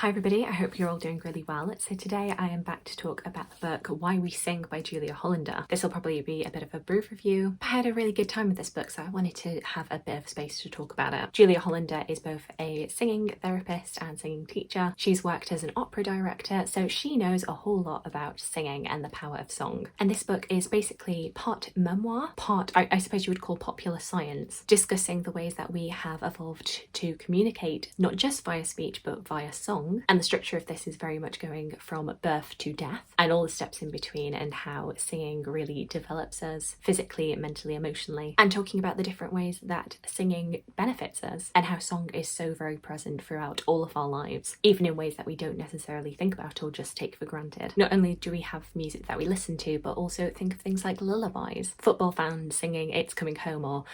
Hi everybody, I hope you're all doing really well. So today I am back to talk about the book Why We Sing by Julia Hollander. This will probably be a bit of a brief review. I had a really good time with this book, so I wanted to have a bit of space to talk about it. Julia Hollander is both a singing therapist and singing teacher. She's worked as an opera director, so she knows a whole lot about singing and the power of song. And this book is basically part memoir, part, I suppose you would call popular science, discussing the ways that we have evolved to communicate, not just via speech, but via song. And the structure of this is very much going from birth to death and all the steps in between, and how singing really develops us physically, mentally, emotionally, and talking about the different ways that singing benefits us and how song is so very present throughout all of our lives, even in ways that we don't necessarily think about or just take for granted. Not only do we have music that we listen to, but also think of things like lullabies, football fans singing It's Coming Home, or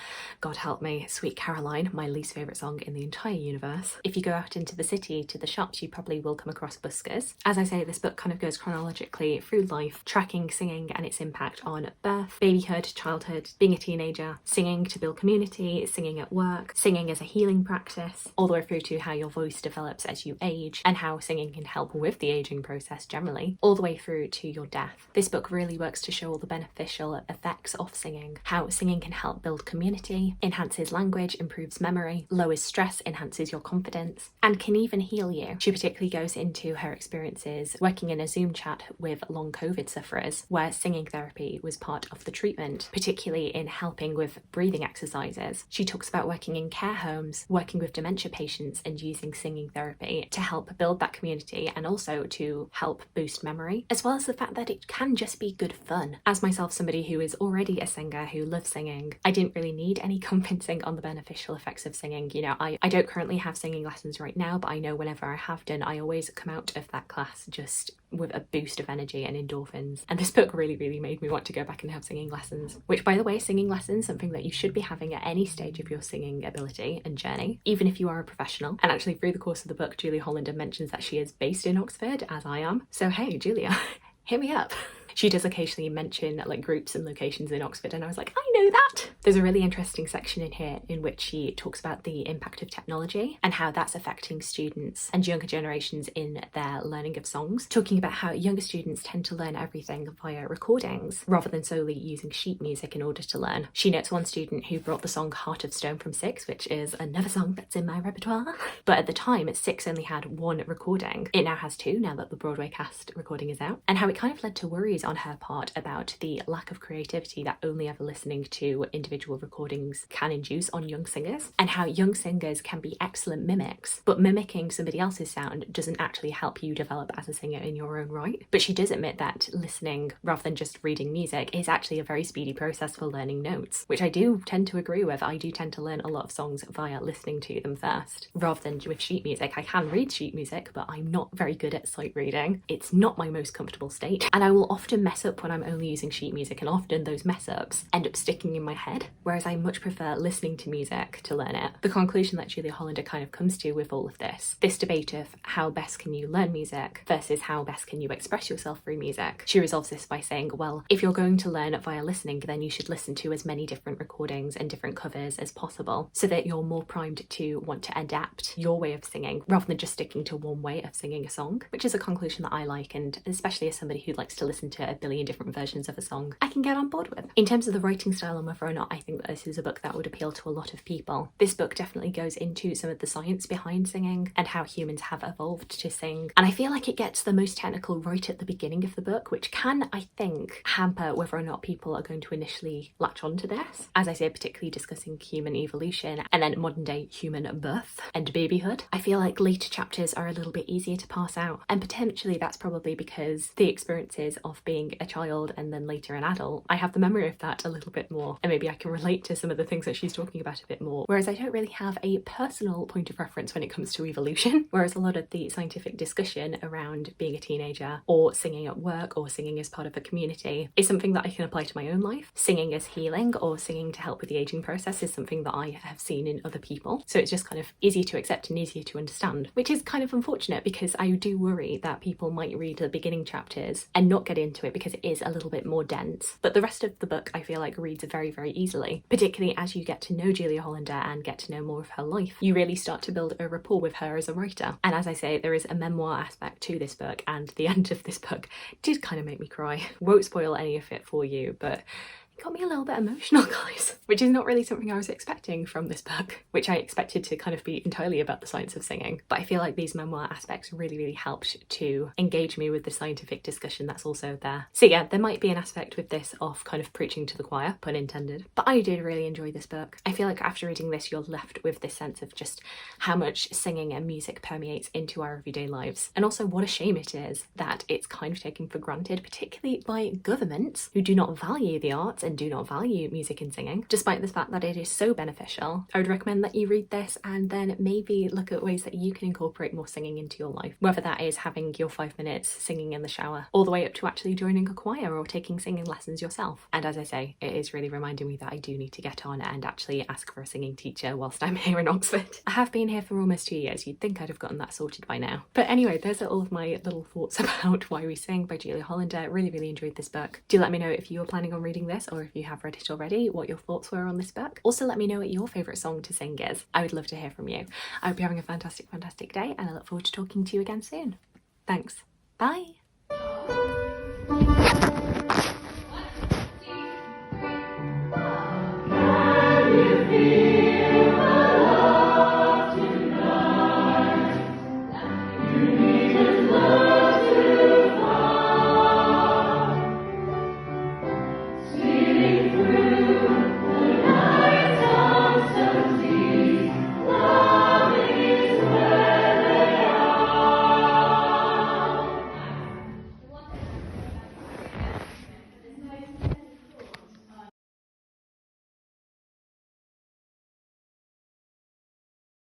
God help me, Sweet Caroline, my least favourite song in the entire universe. If you go out into the city to the shops, you probably will come across buskers. As I say, this book kind of goes chronologically through life, tracking singing and its impact on birth, babyhood, childhood, being a teenager, singing to build community, singing at work, singing as a healing practice, all the way through to how your voice develops as you age and how singing can help with the aging process generally, all the way through to your death. This book really works to show all the beneficial effects of singing, how singing can help build community, enhances language, improves memory, lowers stress, enhances your confidence, and can even heal you. She particularly goes into her experiences working in a Zoom chat with long COVID sufferers, where singing therapy was part of the treatment, particularly in helping with breathing exercises. She talks about working in care homes, working with dementia patients, and using singing therapy to help build that community and also to help boost memory, as well as the fact that it can just be good fun. As myself, somebody who is already a singer who loves singing, I didn't really need any convincing on the beneficial effects of singing. You know, I don't currently have singing lessons right now, but I know whenever I have done, I always come out of that class just with a boost of energy and endorphins. And this book really made me want to go back and have singing lessons, which, by the way, singing lessons, something that you should be having at any stage of your singing ability and journey, even if you are a professional. And actually, through the course of the book, Julia Hollander mentions that she is based in Oxford, as I am. So hey, Julia, hit me up. She does occasionally mention like groups and locations in Oxford, and I was like, I know that! There's a really interesting section in here in which she talks about the impact of technology and how that's affecting students and younger generations in their learning of songs, talking about how younger students tend to learn everything via recordings rather than solely using sheet music in order to learn. She notes one student who brought the song Heart of Stone from Six, which is another song that's in my repertoire, but at the time Six only had one recording. It now has two, now that the Broadway cast recording is out, and how it kind of led to worries on her part about the lack of creativity that only ever listening to individual recordings can induce on young singers, and how young singers can be excellent mimics, but mimicking somebody else's sound doesn't actually help you develop as a singer in your own right. But she does admit that listening rather than just reading music is actually a very speedy process for learning notes, which I do tend to agree with. I do tend to learn a lot of songs via listening to them first rather than with sheet music. I can read sheet music, but I'm not very good at sight reading. It's not my most comfortable state, and I will often mess up when I'm only using sheet music, and often those mess ups end up sticking in my head, whereas I much prefer listening to music to learn it. The conclusion that Julia Hollander kind of comes to with all of this debate of how best can you learn music versus how best can you express yourself through music, she resolves this by saying, well, if you're going to learn via listening, then you should listen to as many different recordings and different covers as possible, so that you're more primed to want to adapt your way of singing rather than just sticking to one way of singing a song, which is a conclusion that I like, and especially as somebody who likes to listen to a billion different versions of a song, I can get on board with. In terms of the writing style and whether or not I think that this is a book that would appeal to a lot of people, this book definitely goes into some of the science behind singing and how humans have evolved to sing, and I feel like it gets the most technical right at the beginning of the book, which can, I think, hamper whether or not people are going to initially latch onto this. As I say, particularly discussing human evolution and then modern day human birth and babyhood, I feel like later chapters are a little bit easier to pass out, and potentially that's probably because the experiences of being a child and then later an adult, I have the memory of that a little bit more, and maybe I can relate to some of the things that she's talking about a bit more, whereas I don't really have a personal point of reference when it comes to evolution, whereas a lot of the scientific discussion around being a teenager or singing at work or singing as part of a community is something that I can apply to my own life. Singing as healing or singing to help with the aging process is something that I have seen in other people, so it's just kind of easy to accept and easier to understand, which is kind of unfortunate because I do worry that people might read the beginning chapters and not get into into it because it is a little bit more dense. But the rest of the book I feel like reads very, very easily, particularly as you get to know Julia Hollander and get to know more of her life. You really start to build a rapport with her as a writer. And as I say, there is a memoir aspect to this book, and the end of this book did kind of make me cry. Won't spoil any of it for you, but it got me a little bit emotional, guys, which is not really something I was expecting from this book, which I expected to kind of be entirely about the science of singing. But I feel like these memoir aspects really, really helped to engage me with the scientific discussion that's also there. So yeah, there might be an aspect with this of kind of preaching to the choir, pun intended, but I did really enjoy this book. I feel like after reading this, you're left with this sense of just how much singing and music permeates into our everyday lives. And also what a shame it is that it's kind of taken for granted, particularly by governments who do not value the arts and do not value music and singing, despite the fact that it is so beneficial. I would recommend that you read this and then maybe look at ways that you can incorporate more singing into your life, whether that is having your 5 minutes singing in the shower, all the way up to actually joining a choir or taking singing lessons yourself. And as I say, it is really reminding me that I do need to get on and actually ask for a singing teacher whilst I'm here in Oxford. I have been here for almost 2 years. You'd think I'd have gotten that sorted by now. But anyway, those are all of my little thoughts about Why We Sing by Julia Hollander. Really, really enjoyed this book. Do let me know if you are planning on reading this, or if you have read it already, what your thoughts were on this book. Also let me know what your favourite song to sing is. I would love to hear from you. I hope you're having a fantastic, fantastic day, and I look forward to talking to you again soon. Thanks. Bye.